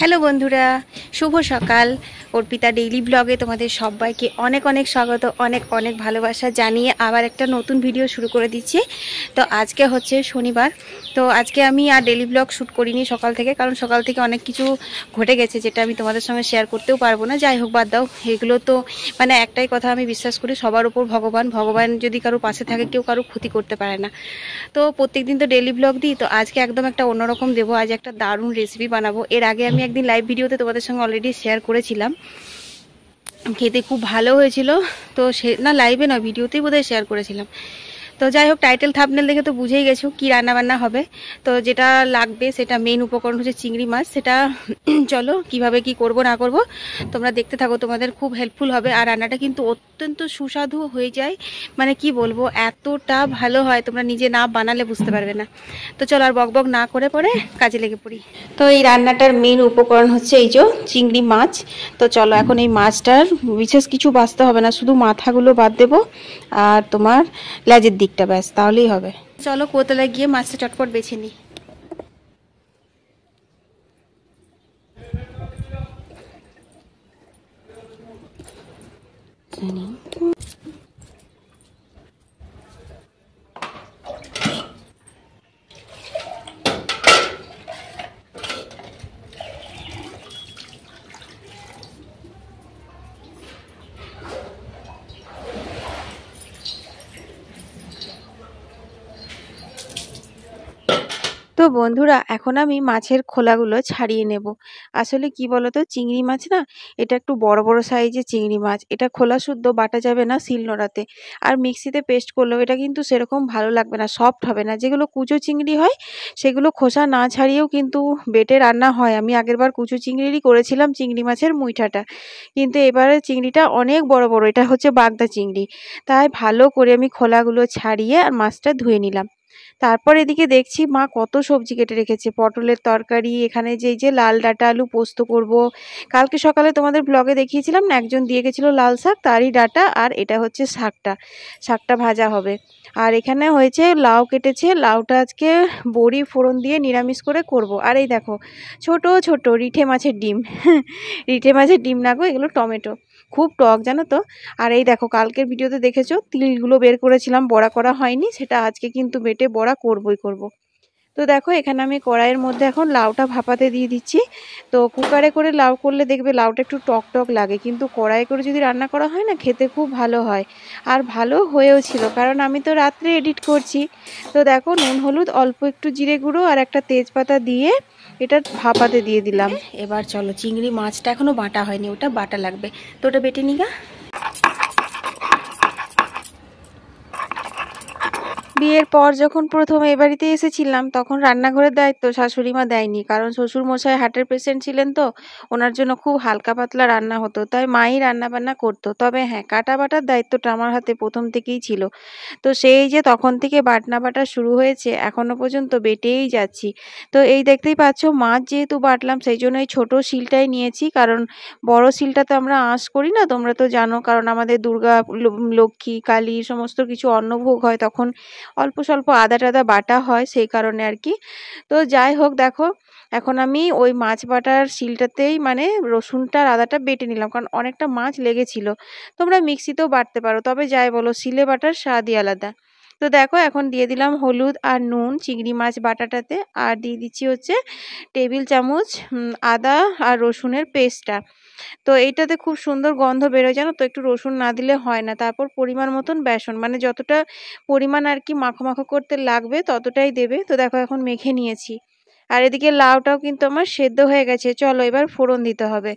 Hello বন্ধুরা, শুভ সকাল। Arpita daily ব্লগে তোমাদের সবাইকে অনেক অনেক স্বাগত, অনেক অনেক ভালোবাসা জানিয়ে আবার একটা নতুন ভিডিও শুরু করে দিচ্ছি। তো আজকে হচ্ছে শনিবার। তো আজকে আমি আর ডেইলি ব্লগ শ্যুট করিনি সকাল থেকে, কারণ সকাল থেকে অনেক কিছু ঘটে গেছে যেটা আমি তোমাদের সঙ্গে শেয়ার করতেও পারবো না। যাই হোক, বাদ দাও এগুলো। তো মানে একটাই কথা আমি বিশ্বাস করি, সবার উপর ভগবান। ভগবান যদি কারো পাশে থাকে, কেউ কারো ক্ষতি করতে পারে না। তো প্রত্যেকদিন তো ডেইলি ব্লগ দিই, তো আজকে একদম একটা অন্যরকম দেবো। আজ একটা দারুণ রেসিপি বানাবো। এর আগে আমি একদিন লাইভ ভিডিওতে তোমাদের সঙ্গে অলরেডি শেয়ার করেছিলাম, খেতে খুব ভালো হয়েছিল। তো সে না, লাইভে না, ভিডিওতেই বোধহয় শেয়ার করেছিলাম। তো যাই হোক, টাইটেল থাম্বনেল দেখে তো বুঝেই গেছো কি রান্না বান্না হবে। তো যেটা লাগবে, সেটা মেইন উপকরণ হচ্ছে চিংড়ি মাছ। সেটা চলো কিভাবে কি করব না করব তোমরা দেখতে থাকো, তোমাদের খুব হেল্পফুল হবে। আর রান্নাটা কিন্তু অত্যন্ত সুস্বাদু হয়ে যায়, মানে কি বলবো, এতটা ভালো হয়, তোমরা নিজে না বানালে বুঝতে পারবে না। তো চলো আর বকবক না করে পরে কাজে লেগে পড়ি। তো এই রান্নাটার মেইন উপকরণ হচ্ছে এই যে চিংড়ি মাছ। তো চলো এখন এই মাছটার বিশেষ কিছু বাছতে হবে না, শুধু মাথাগুলো বাদ দেবো আর তোমার লেজের দিকটা, ব্যাস তাহলেই হবে। চলো কোতলায় গিয়ে মাছটা চটপট বেছে নিই। তো বন্ধুরা, এখন আমি মাছের খোলাগুলো ছাড়িয়ে নেব। আসলে কি বলতো, চিংড়ি মাছ না, এটা একটু বড় বড় সাইজের চিংড়ি মাছ। এটা খোলা শুদ্ধ বাটা যাবে না শিলনোড়াতে, আর মিক্সিতে পেস্ট করলেও এটা কিন্তু সেরকম ভালো লাগবে না, সফট হবে না। যেগুলো কুচো চিংড়ি হয় সেগুলো খোসা না ছাড়িয়েও কিন্তু বেটে রান্না হয়। আমি আগেরবার কুচো চিংড়িরই করেছিলাম চিংড়ি মাছের মুইঠাটা, কিন্তু এবারে চিংড়িটা অনেক বড় বড়, এটা হচ্ছে বাগদা চিংড়ি। তাই ভালো করে আমি খোলাগুলো ছাড়িয়ে আর মাছটা ধুয়ে নিলাম। তারপর এদিকে দেখছি মা কত সবজি কেটে রেখেছে, পটলের তরকারি, এখানে যে এই যে লাল ডাঁটা আলু পোস্ত করব। কালকে সকালে তোমাদের ব্লগে দেখিয়েছিলাম না, একজন দিয়ে গেছিলো লাল শাক, তারই ডাঁটা। আর এটা হচ্ছে শাকটা, শাকটা ভাজা হবে। আর এখানে হয়েছে লাউ কেটেছে, লাউটা আজকে বড়ি ফোড়ন দিয়ে নিরামিষ করে করব। আর এই দেখো ছোট ছোট রিঠে মাছের ডিম রিঠে মাছের ডিম না গো, এগুলো টমেটো, খুব টক জানো তো। আর এই দেখো কালকের ভিডিওতে দেখেছো তিলগুলো বের করেছিলাম, বড়া করা হয়নি, সেটা আজকে কিন্তু বেটে বড়া করবই করব। তো দেখো এখানে আমি কড়াইয়ের মধ্যে এখন লাউটা ভাপাতে দিয়ে দিচ্ছি। তো কুকারে করে লাউ করলে দেখবে লাউটা একটু টক টক লাগে, কিন্তু কড়াই করে যদি রান্না করা হয় না, খেতে খুব ভালো হয়। আর ভালো হয়েও ছিল, কারণ আমি তো রাত্রে এডিট করছি। তো দেখো নুন হলুদ অল্প একটু জিরে গুঁড়ো আর একটা তেজপাতা দিয়ে এটা ভাপাতে দিয়ে দিলাম। এবার চলো, চিংড়ি মাছটা এখনো বাটা হয়নি, ওটা বাটা লাগবে, তো ওটা বেটে নিগা। বিয়ের পর যখন প্রথম এ বাড়িতে এসেছিলাম, তখন রান্নাঘরের দায়িত্ব শাশুড়ি মা দেয়নি, কারণ শ্বশুর মশাই হার্টের পেশেন্ট ছিলেন। তো ওনার জন্য খুব হালকা পাতলা রান্না হতো, তাই মাই রান্না বান্না করতো। তবে হ্যাঁ, কাটা বাটার দায়িত্বটা আমার হাতে প্রথম থেকেই ছিল। তো সেই যে তখন থেকে বাটনা বাটা শুরু হয়েছে, এখনো পর্যন্ত বেটেই যাচ্ছি। তো এই দেখতেই পাচ্ছ, মাছ যেহেতু বাটলাম সেই জন্য এই ছোট শিলটাই নিয়েছি, কারণ বড় শিলটাতে আমরা আঁশ করি না, তোমরা তো জানো, কারণ আমাদের দুর্গা লক্ষ্মী কালী সমস্ত কিছু অন্নভোগ হয়, তখন অল্প স্বল্প আদা টাদা বাটা হয়, সেই কারণে আর কি। তো যাই হোক, দেখো এখন আমি ওই মাছ বাটার শিলটাতেই মানে রসুনটা আর আদাটা বেটে নিলাম, কারণ অনেকটা মাছ লেগেছিল। তোমরা মিক্সিতেও বাটতে পারো, তবে যাই বলো, শিলে বাটার স্বাদই আলাদা। তো দেখো এখন দিয়ে দিলাম হলুদ আর নুন চিংড়ি মাছ বাটাটাতে, আর দিয়ে দিচ্ছি হচ্ছে টেবিল চামচ আদা আর রসুনের পেস্টটা। তো এইটাতে খুব সুন্দর গন্ধ বেরোয় জানো তো, একটু রসুন না দিলে হয় না। তারপর পরিমাণ মতন বেসন, মানে যতটা পরিমাণ আর কি মাখো মাখো করতে লাগবে ততটাই দেবে। তো দেখো এখন মেখে নিয়েছি। আর এদিকে লাউটাও কিন্তু আমার সেদ্ধ হয়ে গেছে, চলো এবার ফোড়ন দিতে হবে।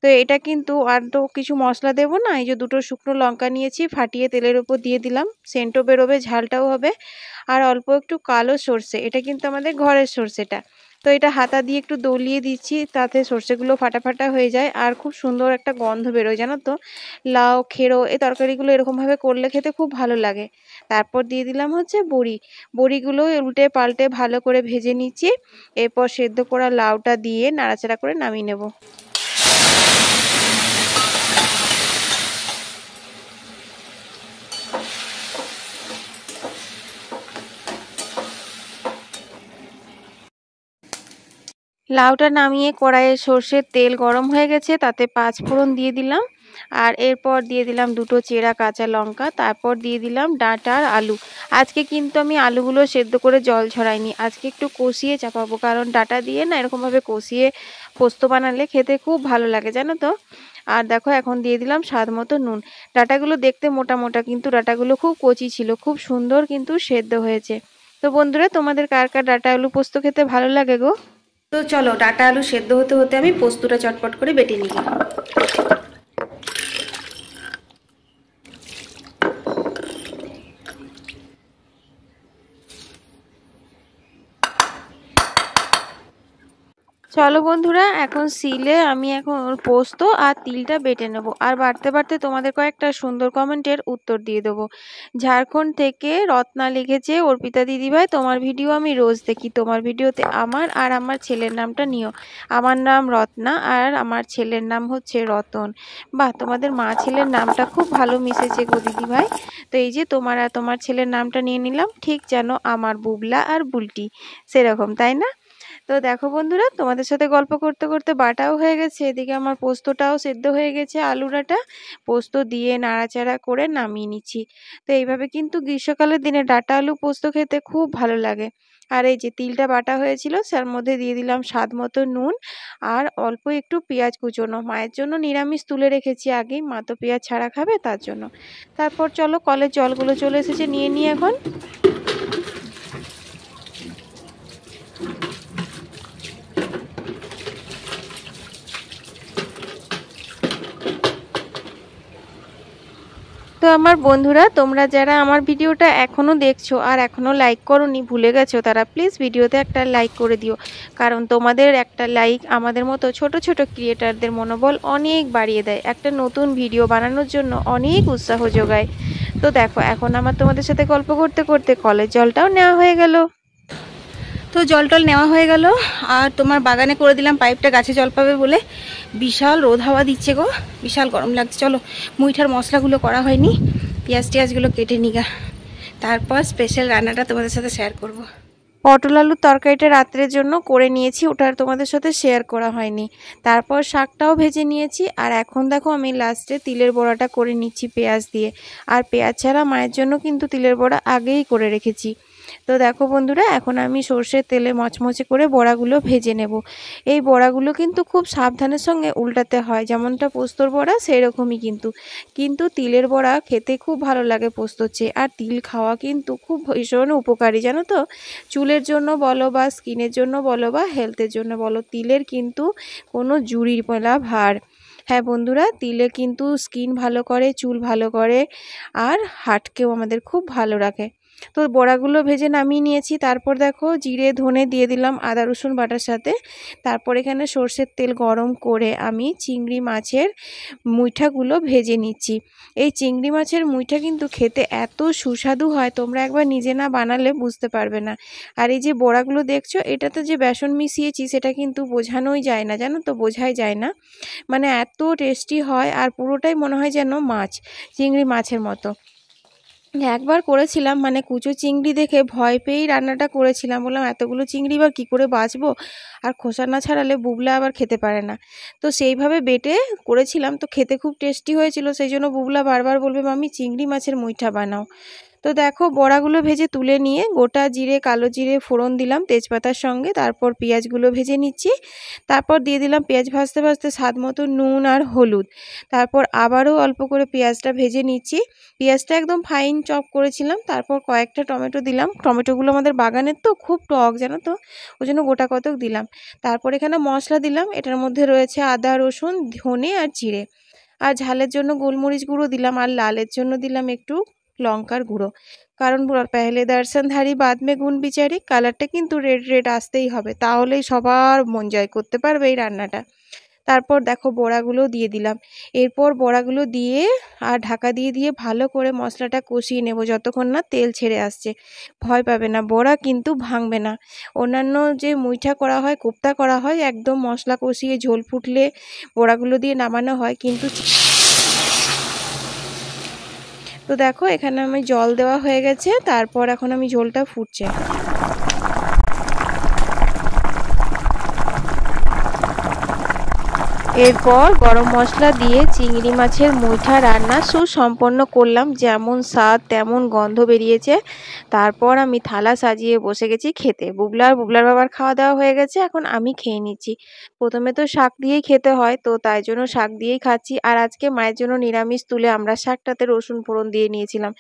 তো এটা কিন্তু আর তো কিছু মশলা দেবো না, এই যে দুটো শুকনো লঙ্কা নিয়েছি, ফাটিয়ে তেলের উপর দিয়ে দিলাম, সেন্টও বেরোবে, ঝালটাও হবে। আর অল্প একটু কালো সর্ষে, এটা কিন্তু আমাদের ঘরের সর্ষেটা। তো এটা হাতা দিয়ে একটু দলিয়ে দিচ্ছি, তাতে সর্ষেগুলো ফাটা ফাটা হয়ে যায় আর খুব সুন্দর একটা গন্ধ বেরোয় জানো তো। লাউ খেরো এই তরকারিগুলো এরকমভাবে করলে খেতে খুব ভালো লাগে। তারপর দিয়ে দিলাম হচ্ছে বড়ি, বড়িগুলো উল্টে পাল্টে ভালো করে ভেজে নিচ্ছি। এরপর সেদ্ধ করা লাউটা দিয়ে নাড়াচাড়া করে নামিয়ে নেব। লাউটা নামিয়ে কড়াইয়ে সর্ষের তেল গরম হয়ে গেছে, তাতে 5 ফোড়ন দিয়ে দিলাম। আর এরপর দিয়ে দিলাম 2টো চেরা কাঁচা লঙ্কা, তারপর দিয়ে দিলাম ডাঁটা আর আলু। আজকে কিন্তু আমি আলুগুলো সেদ্ধ করে জল ঝরাইনি, আজকে একটু কষিয়ে চাপাবো, কারণ ডাঁটা দিয়ে না এরকমভাবে কষিয়ে পোস্ত বানালে খেতে খুব ভালো লাগে জানো তো। আর দেখো এখন দিয়ে দিলাম স্বাদ মতো নুন। ডাঁটাগুলো দেখতে মোটা মোটা, কিন্তু ডাঁটাগুলো খুব কচি ছিল, খুব সুন্দর কিন্তু সেদ্ধ হয়েছে। তো বন্ধুরা, তোমাদের কার কার ডাঁটা আলু পোস্ত খেতে ভালো লাগে গো? তো চলো, ডাঁটা আলু সেদ্ধ হতে হতে আমি পোস্তটা চটপট করে বেটে নিই। চলো বন্ধুরা, এখন শিলে আমি এখন পোস্ত আর তিলটা বেটে নেব। আর বাড়তে বাড়তে তোমাদের কয়েকটা সুন্দর কমেন্টের উত্তর দিয়ে দেবো। ঝাড়খণ্ড থেকে রত্না লিখেছে, অর্পিতা দিদিভাই তোমার ভিডিও আমি রোজ দেখি, তোমার ভিডিওতে আমার আর আমার ছেলের নামটা নিও। আমার নাম রত্না আর আমার ছেলের নাম হচ্ছে রতন। বাহ, তোমাদের মা ছেলের নামটা খুব ভালো মিশেছে গো দিদিভাই। তো এই যে তোমার আর তোমার ছেলের নামটা নিয়ে নিলাম, ঠিক যেন আমার বুবলা আর বুলটি সেরকম, তাই না? তো দেখো বন্ধুরা, তোমাদের সাথে গল্প করতে করতে বাটাও হয়ে গেছে, এদিকে আমার পোস্তটাও সেদ্ধ হয়ে গেছে। আলু ডাঁটা পোস্ত দিয়ে নাড়াচাড়া করে নামিয়ে নিচ্ছি। তো এইভাবে কিন্তু গ্রীষ্মকালের দিনে ডাঁটা আলু পোস্ত খেতে খুব ভালো লাগে। আর এই যে তিলটা বাটা হয়েছিল, তার মধ্যে দিয়ে দিলাম স্বাদ মতো নুন আর অল্প একটু পেঁয়াজ কুচোনো। মায়ের জন্য নিরামিষ তুলে রেখেছি আগেই, মা তো পেঁয়াজ ছাড়া খাবে, তার জন্য। তারপর চলো, কলের জলগুলো চলে এসেছে, নিয়ে এখন। তো আমার বন্ধুরা, তোমরা যারা আমার ভিডিওটা এখনও দেখছো আর এখনও লাইক করোনি, ভুলে গেছো, তারা প্লিজ ভিডিওতে একটা লাইক করে দিও। কারণ তোমাদের একটা লাইক আমাদের মতো ছোট ছোট ক্রিয়েটারদের মনোবল অনেক বাড়িয়ে দেয়, একটা নতুন ভিডিও বানানোর জন্য অনেক উৎসাহ যোগায়। তো দেখো, এখন আমার তোমাদের সাথে গল্প করতে করতে কলের জলটাও নেওয়া হয়ে গেল। তো জল টল নেওয়া হয়ে গেল, আর তোমার বাগানে করে দিলাম পাইপটা, গাছে জল পাবে বলে। বিশাল রোদ হাওয়া দিচ্ছে গো, বিশাল গরম লাগছে। চলো, মুইঠার মশলাগুলো করা হয়নি, পেঁয়াজ টিয়াজগুলো কেটে নিগা, তারপর স্পেশাল রান্নাটা তোমাদের সাথে শেয়ার করব। পটল আলুর তরকারিটা রাত্রের জন্য করে নিয়েছি, ওটা আর তোমাদের সাথে শেয়ার করা হয়নি। তারপর শাকটাও ভেজে নিয়েছি, আর এখন দেখো আমি লাস্টে তিলের বড়াটা করে নিচ্ছি পেঁয়াজ দিয়ে। আর পেঁয়াজ ছাড়া মায়ের জন্য কিন্তু তিলের বড়া আগেই করে রেখেছি। তো দেখো বন্ধুরা, এখন আমি সর্ষের তেলে মচমচে করে বড়াগুলো ভেজে নেব। এই বড়াগুলো কিন্তু খুব সাবধানের সঙ্গে উল্টাতে হয়, যেমনটা পোস্তর বড়া সেই রকমই কিন্তু তিলের বড়া খেতে খুব ভালো লাগে পোস্তর চেয়ে। আর তিল খাওয়া কিন্তু খুব ভীষণ উপকারী জানো তো, চুলের জন্য বলো বা স্কিনের জন্য বলো বা হেলথের জন্য বলো, তিলের কিন্তু কোনো জুড়ির মেলা ভার। হ্যাঁ বন্ধুরা, তিলে কিন্তু স্কিন ভালো করে, চুল ভালো করে, আর হার্টকেও আমাদের খুব ভালো রাখে। তো বড়াগুলো ভেজে নামিয়ে নিয়েছি। তারপর দেখো, জিরে ধনে দিয়ে দিলাম আদা রসুন বাটার সাথে। তারপর এখানে সর্ষের তেল গরম করে আমি চিংড়ি মাছের মুইঠাগুলো ভেজে নিচ্ছি। এই চিংড়ি মাছের মুইঠা কিন্তু খেতে এত সুস্বাদু হয়, তোমরা একবার নিজে না বানালে বুঝতে পারবে না। আর এই যে বড়াগুলো দেখছো, এটাতে যে বেসন মিশিয়েছি সেটা কিন্তু বোঝানোই যায় না, জানো তো, বোঝাই যায় না। মানে এত টেস্টি হয়, আর পুরোটাই মনে হয় যেন মাছ, চিংড়ি মাছের মতো। একবার করেছিলাম, মানে কুচো চিংড়ি দেখে ভয় পেয়েই রান্নাটা করেছিলাম, বললাম এতগুলো চিংড়ি এবার কী করে বাঁচবো, আর খোসা না ছাড়ালে বুবলা আবার খেতে পারে না। তো সেইভাবে বেটে করেছিলাম, তো খেতে খুব টেস্টি হয়েছিল, সেই জন্য বুবলা বারবার বলবে মাম্মি চিংড়ি মাছের মুইঠা বানাও। তো দেখো, বড়াগুলো ভেজে তুলে নিয়ে গোটা জিরে কালো জিরে ফোড়ন দিলাম তেজপাতার সঙ্গে, তারপর পেঁয়াজগুলো ভেজে নিচ্ছি। তারপর দিয়ে দিলাম পেঁয়াজ ভাজতে ভাজতে স্বাদ মতো নুন আর হলুদ। তারপর আবারও অল্প করে পেঁয়াজটা ভেজে নিচ্ছি। পেঁয়াজটা একদম ফাইন চপ করেছিলাম। তারপর কয়েকটা টমেটো দিলাম, টমেটোগুলো আমাদের বাগানের তো খুব টক জানো তো, ওই জন্য গোটা কতক দিলাম। তারপর এখানে মশলা দিলাম, এটার মধ্যে রয়েছে আদা রসুন ধনে আর জিরে। আর ঝালের জন্য গোলমরিচ গুঁড়ো দিলাম, আর লালের জন্য দিলাম একটু লঙ্কার গুঁড়ো। কারণ পেহলে দর্শনধারী বাদ মে গুণ বিচারি, কালারটা কিন্তু রেড রেড আসতেই হবে, তাহলেই সবার মন জয় করতে পারবে এই রান্নাটা। তারপর দেখো বড়াগুলো দিয়ে দিলাম। এরপর বড়াগুলো দিয়ে আর ঢাকা দিয়ে দিয়ে ভালো করে মশলাটা কষিয়ে নেব যতক্ষণ না তেল ছেড়ে আসছে। ভয় পাবে না, বড়া কিন্তু ভাঙবে না। অন্যান্য যে মুইঠা করা হয়, কোপ্তা করা হয়, একদম মশলা কষিয়ে ঝোল ফুটলে বড়াগুলো দিয়ে নামানো হয়, কিন্তু তো দেখো এখানে আমি জল দেওয়া হয়ে গেছে, তারপর এখন আমি ঝোলটা ফুটছে। এরপর গরম মশলা দিয়ে চিংড়ি মাছের মুইঠা রান্না সুসম্পন্ন করলাম। যেমন স্বাদ তেমন গন্ধ বেরিয়েছে। তারপর আমি থালা সাজিয়ে বসে গেছি খেতে। বুবলা আর বুবলার বাবার খাওয়া দাওয়া হয়ে গেছে, এখন আমি খেয়ে নিচ্ছি। প্রথমে তো শাক দিয়েই খেতে হয়, তো তাই জন্য শাক দিয়েই খাচ্ছি। আর আজকে মায়ের জন্য নিরামিষ তুলে আমরা শাকটাতে রসুন ফোড়ন দিয়ে নিয়েছিলাম।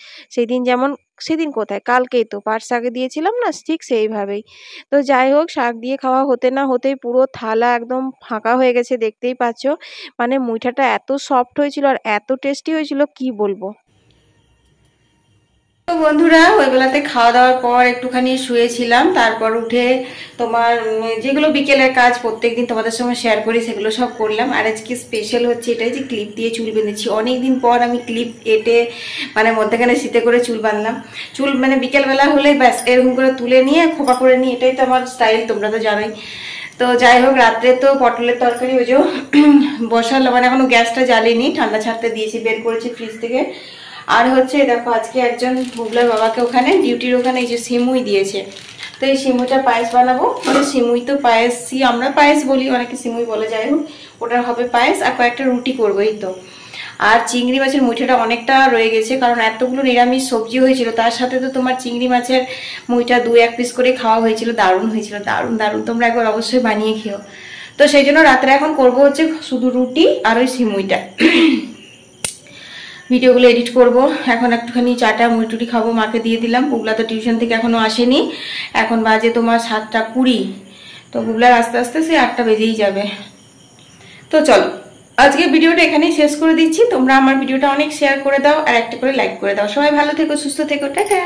সেদিন কোথায়, কালকেই তো পাট শাকে দিয়েছিলাম না, ঠিক সেইভাবেই। তো যাই হোক, শাক দিয়ে খাওয়া হতে না হতেই পুরো থালা একদম ফাঁকা হয়ে গেছে, দেখতেই পাচ্ছ। মানে মুইঠাটা এত সফট হয়েছিল আর এত টেস্টি হয়েছিল, কি বলবো। তো বন্ধুরা, ওই বেলাতে খাওয়া দাওয়ার পর একটুখানি শুয়েছিলাম, তারপর উঠে তোমার যেগুলো বিকেলের কাজ প্রত্যেকদিন তোমাদের সঙ্গে শেয়ার করি সেগুলো সব করলাম। আর আজকে স্পেশাল হচ্ছে এটাই যে ক্লিপ দিয়ে চুল বেঁধেছি। অনেকদিন পর আমি ক্লিপ এঁটে মানে মধ্যেখানে শীতে করে চুল বাঁধলাম। চুল মানে বিকেলবেলা হলে ব্যাস এরকম করে তুলে নিয়ে খোপা করে নিই, এটাই তো আমার স্টাইল, তোমরা তো জানোই। তো যাই হোক, রাত্রে তো পটলের তরকারি ওই যে বসালাম, মানে এখনো গ্যাসটা জ্বালিনি, ঠান্ডা ছাড়তে দিয়েছি, বের করেছি ফ্রিজ থেকে। আর হচ্ছে দেখো, আজকে একজন বুবলার বাবাকে ওখানে ডিউটির ওখানে এই যে সিমুই দিয়েছে, তো এই সিমুইটা পায়েস বানাবো। মানে সিমুই তো পায়েসই আমরা পায়েস বলি, অনেকে সিমুই বলে, যাই হোক ওটার হবে পায়েস। আর কয়েকটা রুটি করবো, এই তো। আর চিংড়ি মাছের মুইঠাটা অনেকটা রয়ে গেছে, কারণ এতগুলো নিরামিষ সবজি হয়েছিল, তার সাথে তো তোমার চিংড়ি মাছের মুইঠা 2-1 পিস করে খাওয়া হয়েছিল। দারুণ হয়েছিল, দারুণ দারুণ, তোমরা একবার অবশ্যই বানিয়ে খেও। তো সেই জন্য রাত্রে এখন করবো হচ্ছে শুধু রুটি আর ওই সিমুইটা। ভিডিওগুলো এডিট করব। এখন একটুখানি চাটা মুড়ি টুড়ি খাবো, মাকে দিয়ে দিলাম। বুবলা তো টিউশন থেকে এখনো আসেনি, এখন বাজে তোমার 7টা 20। তো বুবলার আস্তে আস্তে সে 8টা বেজেই যাবে। তো চলো, আজকে ভিডিওটা এখানেই শেষ করে দিচ্ছি। তোমরা আমার ভিডিওটা অনেক শেয়ার করে দাও আর একটা করে লাইক করে দাও। সবাই ভালো থেকো, সুস্থ থেকো, টাটা।